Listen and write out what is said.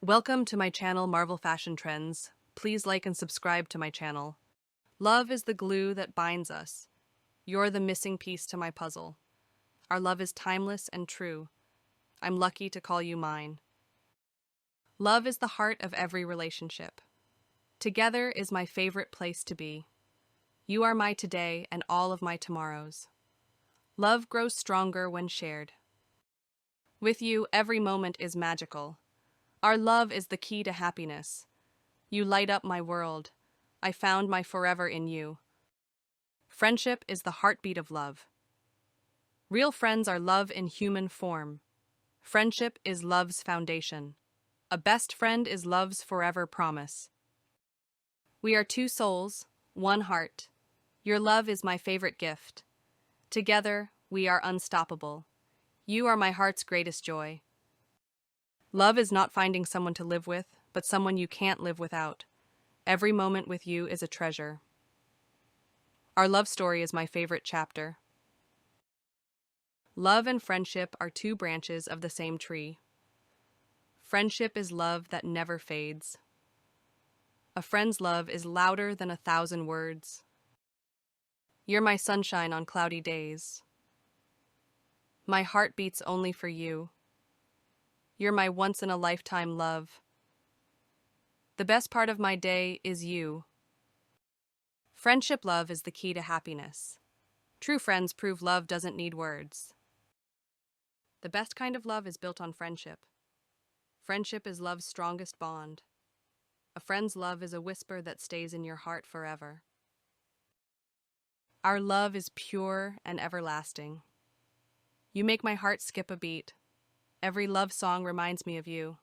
Welcome to my channel, Marvel Fashion Trends. Please like and subscribe to my channel. Love is the glue that binds us. You're the missing piece to my puzzle. Our love is timeless and true. I'm lucky to call you mine. Love is the heart of every relationship. Together is my favorite place to be. You are my today and all of my tomorrows. Love grows stronger when shared. With you, every moment is magical. Our love is the key to happiness. You light up my world. I found my forever in you. Friendship is the heartbeat of love. Real friends are love in human form. Friendship is love's foundation. A best friend is love's forever promise. We are two souls, one heart. Your love is my favorite gift. Together, we are unstoppable. You are my heart's greatest joy. Love is not finding someone to live with, but someone you can't live without. Every moment with you is a treasure. Our love story is my favorite chapter. Love and friendship are two branches of the same tree. Friendship is love that never fades. A friend's love is louder than 1,000 words. You're my sunshine on cloudy days. My heart beats only for you. You're my once-in-a-lifetime love. The best part of my day is you. Friendship love is the key to happiness. True friends prove love doesn't need words. The best kind of love is built on friendship. Friendship is love's strongest bond. A friend's love is a whisper that stays in your heart forever. Our love is pure and everlasting. You make my heart skip a beat. Every love song reminds me of you.